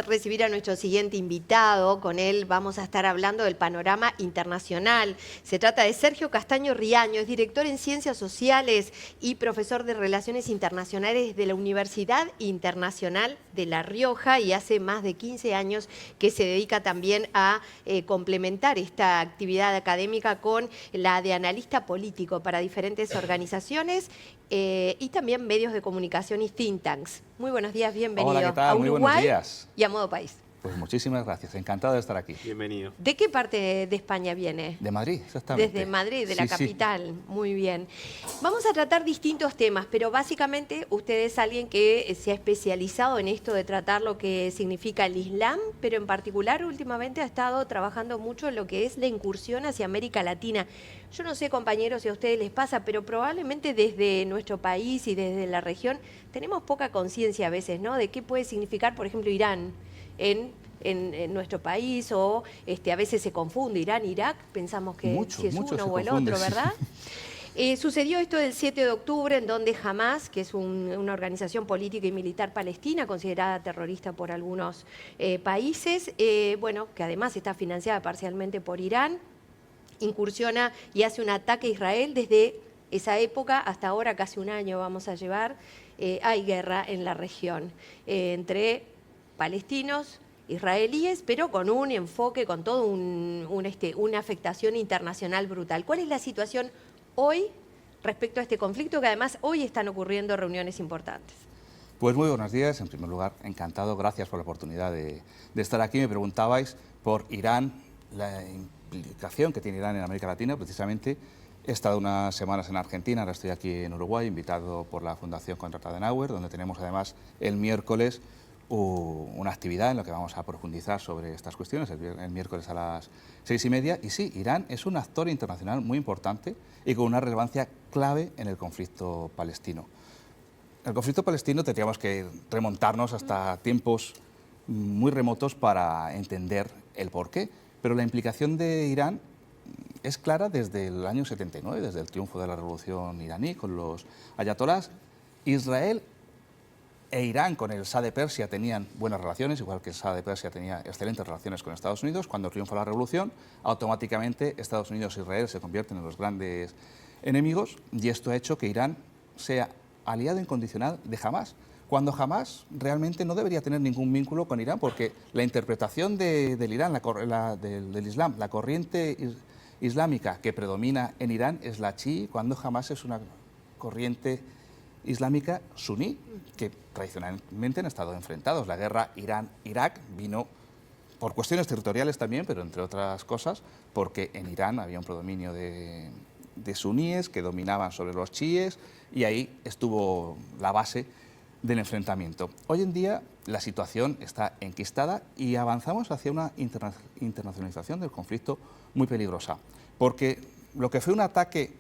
Recibir a nuestro siguiente invitado. Con él vamos a estar hablando del panorama internacional. Se trata de Sergio Castaño Riaño, es director en Ciencias Sociales y profesor de Relaciones Internacionales de la Universidad Internacional de La Rioja, y hace más de 15 años que se dedica también a complementar esta actividad académica con la de analista político para diferentes organizaciones y también medios de comunicación y think tanks. Muy buenos días, bienvenido Hola, ¿qué tal? a Muy buenos Uruguay días. y a Modo País. Pues muchísimas gracias, encantado de estar aquí. Bienvenido. ¿De qué parte de España viene? De Madrid, exactamente. Desde Madrid, de la Sí, sí. capital. Muy bien. Vamos a tratar distintos temas, pero básicamente usted es alguien que se ha especializado en esto de tratar lo que significa el Islam, pero en particular últimamente ha estado trabajando mucho en lo que es la incursión hacia América Latina. Yo no sé, compañeros, si a ustedes les pasa, pero probablemente desde nuestro país y desde la región tenemos poca conciencia a veces, ¿no?, de qué puede significar, por ejemplo, Irán en nuestro país, o a veces se confunde Irán-Irak, pensamos que si es Mucho uno se o el confunde, otro, sí. ¿verdad? Sucedió esto del 7 de octubre, en donde Hamás, que es una organización política y militar palestina, considerada terrorista por algunos países, bueno, que además está financiada parcialmente por Irán, incursiona y hace un ataque a Israel. Desde esa época hasta ahora, casi un año vamos a llevar, hay guerra en la región entre palestinos, israelíes, pero con un enfoque, con todo una afectación internacional brutal. ¿Cuál es la situación hoy respecto a este conflicto, que además hoy están ocurriendo reuniones importantes? Pues muy buenos días, en primer lugar, encantado, gracias por la oportunidad de estar aquí. Me preguntabais por Irán, la implicación que tiene Irán en América Latina. Precisamente he estado unas semanas en Argentina, ahora estoy aquí en Uruguay, invitado por la Fundación Konrad Adenauer, donde tenemos además el miércoles una actividad en la que vamos a profundizar sobre estas cuestiones, el miércoles a las 6:30. Y sí, Irán es un actor internacional muy importante y con una relevancia clave en el conflicto palestino. El conflicto palestino tendríamos que remontarnos hasta tiempos muy remotos para entender el porqué, pero la implicación de Irán es clara desde el año 79, desde el triunfo de la revolución iraní con los ayatolás. Israel e Irán con el Shah de Persia tenían buenas relaciones, igual que el Shah de Persia tenía excelentes relaciones con Estados Unidos. Cuando triunfa la revolución, automáticamente Estados Unidos e Israel se convierten en los grandes enemigos, y esto ha hecho que Irán sea aliado incondicional de Hamás, cuando Hamás realmente no debería tener ningún vínculo con Irán, porque la interpretación del Irán, del Islam, la corriente islámica que predomina en Irán es la chií, cuando Hamás es una corriente islámica suní, que tradicionalmente han estado enfrentados. La guerra Irán-Irak vino por cuestiones territoriales también, pero entre otras cosas porque en Irán había un predominio de suníes que dominaban sobre los chiíes, y ahí estuvo la base del enfrentamiento. Hoy en día la situación está enquistada y avanzamos hacia una internacionalización del conflicto muy peligrosa, porque lo que fue un ataque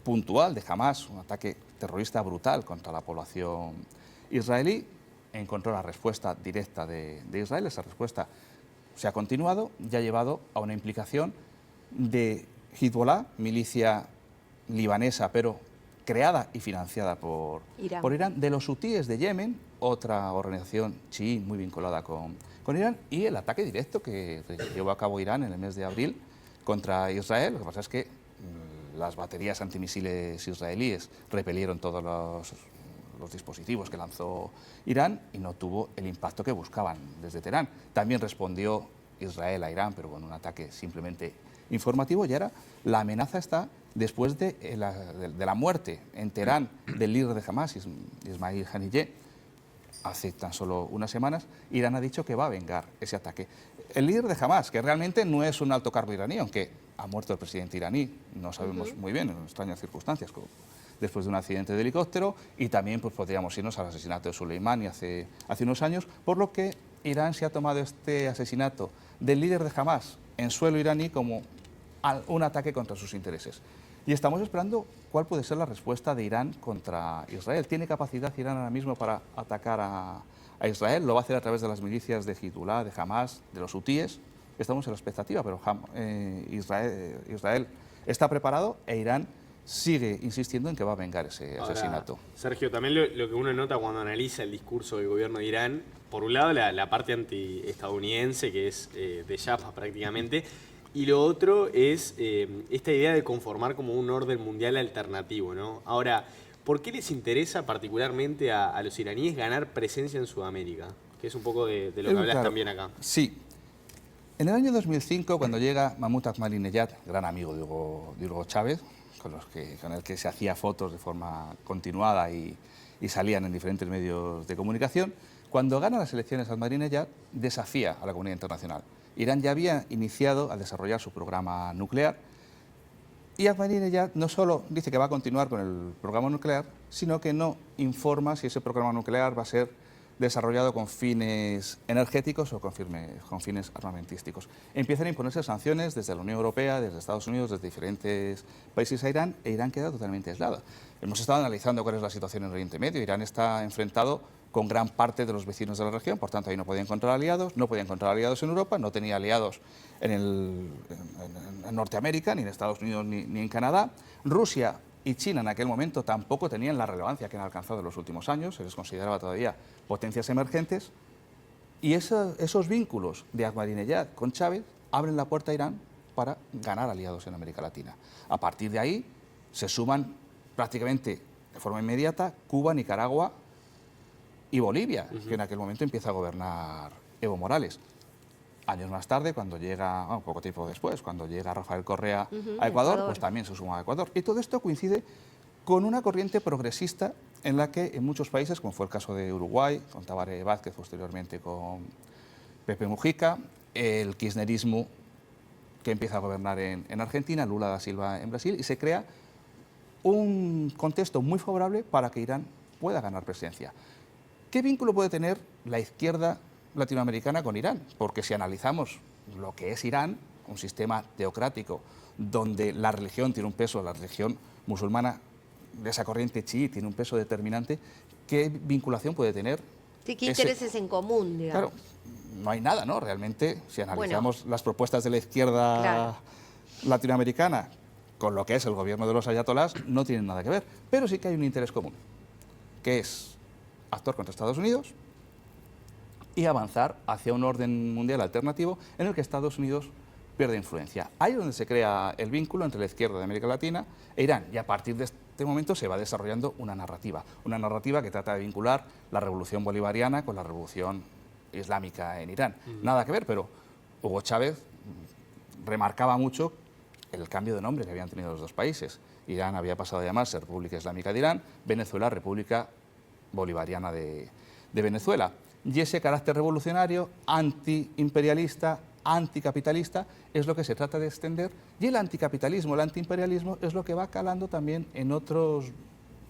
puntual de Hamás, un ataque terrorista brutal contra la población israelí, encontró la respuesta directa de Israel. Esa respuesta se ha continuado y ha llevado a una implicación de Hezbollah, milicia libanesa, pero creada y financiada por Irán, de los hutíes de Yemen, otra organización chií muy vinculada con Irán, y el ataque directo que llevó a cabo Irán en el mes de abril contra Israel. Lo que pasa es que las baterías antimisiles israelíes repelieron todos los dispositivos que lanzó Irán y no tuvo el impacto que buscaban desde Teherán. También respondió Israel a Irán, pero con un ataque simplemente informativo, y ahora la amenaza está después de la muerte en Teherán del líder de Hamás, Ismail Haniyeh, hace tan solo unas semanas. Irán ha dicho que va a vengar ese ataque. El líder de Hamás, que realmente no es un alto cargo iraní, aunque ha muerto el presidente iraní, no sabemos muy bien, en extrañas circunstancias, después de un accidente de helicóptero, y también pues, podríamos irnos al asesinato de Soleimani hace unos años, por lo que Irán se ha tomado este asesinato del líder de Hamás en suelo iraní como un ataque contra sus intereses. Y estamos esperando cuál puede ser la respuesta de Irán contra Israel. ¿Tiene capacidad Irán ahora mismo para atacar a Israel? ¿Lo va a hacer a través de las milicias de Hezbollah, de Hamás, de los hutíes? Estamos en la expectativa, pero Israel está preparado e Irán sigue insistiendo en que va a vengar ese asesinato. Sergio, también lo que uno nota cuando analiza el discurso del gobierno de Irán, por un lado la parte antiestadounidense, que es de chapa prácticamente, y lo otro es esta idea de conformar como un orden mundial alternativo, ¿no? Ahora, ¿por qué les interesa particularmente a los iraníes ganar presencia en Sudamérica? Que es un poco de lo que hablas también acá. Sí. En el año 2005, cuando llega Mahmoud Ahmadinejad, gran amigo de Hugo Chávez, con el que se hacía fotos de forma continuada y salían en diferentes medios de comunicación, cuando gana las elecciones Ahmadinejad, desafía a la comunidad internacional. Irán ya había iniciado a desarrollar su programa nuclear y Ahmadinejad no solo dice que va a continuar con el programa nuclear, sino que no informa si ese programa nuclear va a ser desarrollado con fines energéticos o con fines armamentísticos. Empiezan a imponerse sanciones desde la Unión Europea, desde Estados Unidos, desde diferentes países a Irán, e Irán queda totalmente aislada. Hemos estado analizando cuál es la situación en Oriente Medio. Irán está enfrentado con gran parte de los vecinos de la región, por tanto ahí no podía encontrar aliados, no podía encontrar aliados en Europa, no tenía aliados en Norteamérica, ni en Estados Unidos, ni en Canadá. Rusia y China en aquel momento tampoco tenían la relevancia que han alcanzado en los últimos años, se les consideraba todavía potencias emergentes, y esos vínculos de Ahmadinejad con Chávez abren la puerta a Irán para ganar aliados en América Latina. A partir de ahí se suman prácticamente de forma inmediata Cuba, Nicaragua y Bolivia, que en aquel momento empieza a gobernar Evo Morales. Años más tarde, cuando llega, poco tiempo después, cuando llega Rafael Correa a Ecuador, pues también se suma a Ecuador. Y todo esto coincide con una corriente progresista en la que en muchos países, como fue el caso de Uruguay, con Tabaré Vázquez, posteriormente con Pepe Mujica, el kirchnerismo que empieza a gobernar en Argentina, Lula da Silva en Brasil, y se crea un contexto muy favorable para que Irán pueda ganar presencia. ¿Qué vínculo puede tener la izquierda latinoamericana con Irán? Porque si analizamos lo que es Irán, un sistema teocrático donde la religión tiene un peso, la religión musulmana de esa corriente chií tiene un peso determinante, ¿qué vinculación puede tener? Sí, ¿qué intereses en común, digamos? Claro, no hay nada, ¿no? Realmente, si analizamos las propuestas de la izquierda latinoamericana con lo que es el gobierno de los ayatolás, no tienen nada que ver. Pero sí que hay un interés común, que es actuar contra Estados Unidos y avanzar hacia un orden mundial alternativo en el que Estados Unidos pierde influencia. Ahí es donde se crea el vínculo entre la izquierda de América Latina e Irán, y a partir de este momento se va desarrollando una narrativa que trata de vincular la revolución bolivariana con la revolución islámica en Irán. Nada que ver, pero Hugo Chávez remarcaba mucho el cambio de nombre que habían tenido los dos países. Irán había pasado a llamarse República Islámica de Irán, Venezuela, República Bolivariana de Venezuela. Y ese carácter revolucionario, antiimperialista, anticapitalista, es lo que se trata de extender, y el anticapitalismo, el antiimperialismo es lo que va calando también en otros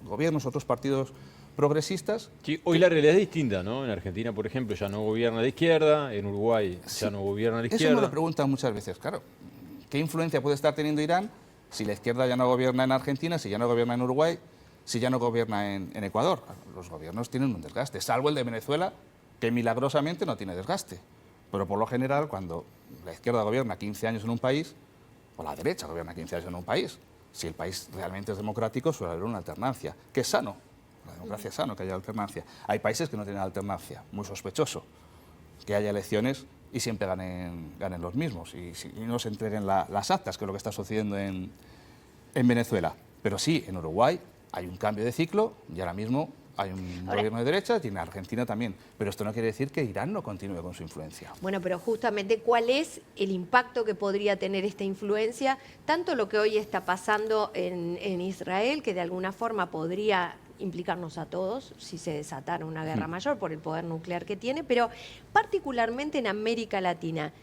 gobiernos, otros partidos progresistas. Sí, hoy la realidad es distinta, ¿no? En Argentina, por ejemplo, ya no gobierna la izquierda, en Uruguay ya no gobierna la izquierda. Eso me lo preguntan muchas veces, claro. ¿Qué influencia puede estar teniendo Irán si la izquierda ya no gobierna en Argentina, si ya no gobierna en Uruguay, si ya no gobierna en Ecuador? Los gobiernos tienen un desgaste, salvo el de Venezuela, que milagrosamente no tiene desgaste. Pero por lo general, cuando la izquierda gobierna 15 años en un país, o la derecha gobierna 15 años en un país, si el país realmente es democrático, suele haber una alternancia, que es sano. La democracia es sano, que haya alternancia. Hay países que no tienen alternancia, muy sospechoso, que haya elecciones y siempre ganen los mismos, y no se entreguen las actas, que es lo que está sucediendo en Venezuela. Pero sí, en Uruguay hay un cambio de ciclo y ahora mismo hay un gobierno de derecha, tiene Argentina también, pero esto no quiere decir que Irán no continúe con su influencia. Bueno, pero justamente, ¿cuál es el impacto que podría tener esta influencia? Tanto lo que hoy está pasando en Israel, que de alguna forma podría implicarnos a todos si se desatara una guerra mayor por el poder nuclear que tiene, pero particularmente en América Latina.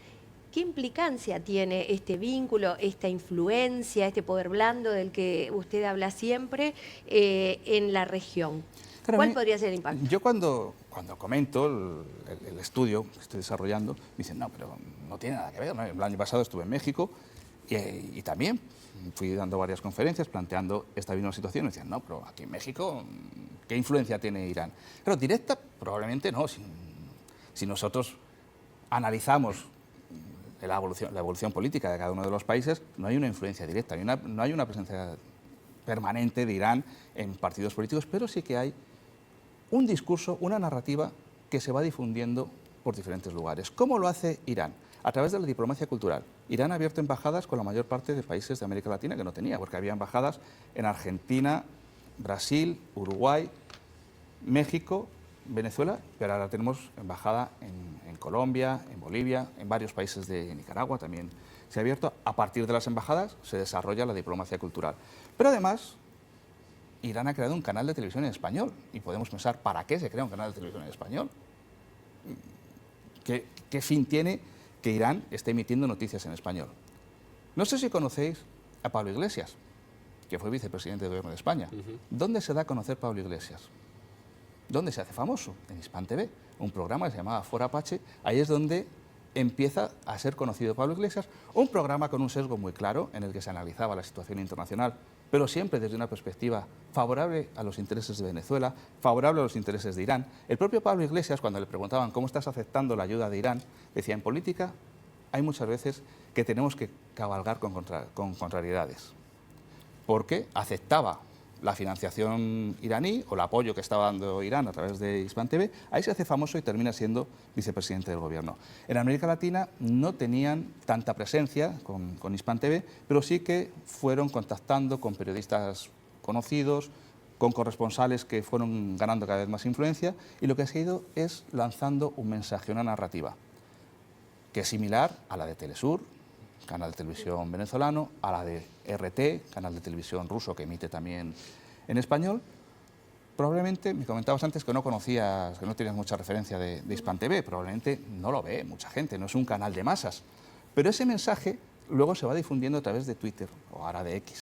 ¿Qué implicancia tiene este vínculo, esta influencia, este poder blando del que usted habla siempre en la región? Claro, ¿Cuál podría ser el impacto? Yo cuando comento el estudio que estoy desarrollando, me dicen, no, pero no tiene nada que ver, ¿no? El año pasado estuve en México y también fui dando varias conferencias planteando esta misma situación. Me decían, no, pero aquí en México, ¿qué influencia tiene Irán? Pero directa, probablemente no. Si nosotros analizamos la evolución política de cada uno de los países, no hay una influencia directa, no hay una presencia permanente de Irán en partidos políticos, pero sí que hay un discurso, una narrativa que se va difundiendo por diferentes lugares. ¿Cómo lo hace Irán? A través de la diplomacia cultural. Irán ha abierto embajadas con la mayor parte de países de América Latina que no tenía, porque había embajadas en Argentina, Brasil, Uruguay, México, Venezuela, pero ahora tenemos embajada en Colombia, en Bolivia, en varios países de Nicaragua también se ha abierto. A partir de las embajadas se desarrolla la diplomacia cultural. Pero además, Irán ha creado un canal de televisión en español y podemos pensar, ¿para qué se crea un canal de televisión en español? ¿Qué fin tiene que Irán esté emitiendo noticias en español? No sé si conocéis a Pablo Iglesias, que fue vicepresidente del Gobierno de España. ¿Dónde se da a conocer Pablo Iglesias? ¿Dónde se hace famoso? En Hispan TV, un programa que se llamaba Fora Apache. Ahí es donde empieza a ser conocido Pablo Iglesias, un programa con un sesgo muy claro en el que se analizaba la situación internacional, pero siempre desde una perspectiva favorable a los intereses de Venezuela, favorable a los intereses de Irán. El propio Pablo Iglesias, cuando le preguntaban cómo estás aceptando la ayuda de Irán, decía, en política hay muchas veces que tenemos que cabalgar con contrariedades, porque aceptaba la financiación iraní o el apoyo que estaba dando Irán a través de Hispan TV, ahí se hace famoso y termina siendo vicepresidente del gobierno. En América Latina no tenían tanta presencia con Hispan TV, pero sí que fueron contactando con periodistas conocidos, con corresponsales que fueron ganando cada vez más influencia, y lo que ha ido es lanzando un mensaje, una narrativa, que es similar a la de Telesur, canal de televisión venezolano, a la de RT, canal de televisión ruso que emite también en español. Probablemente, me comentabas antes que no conocías, que no tenías mucha referencia de Hispan TV, probablemente no lo ve mucha gente, no es un canal de masas, pero ese mensaje luego se va difundiendo a través de Twitter, o ahora de X,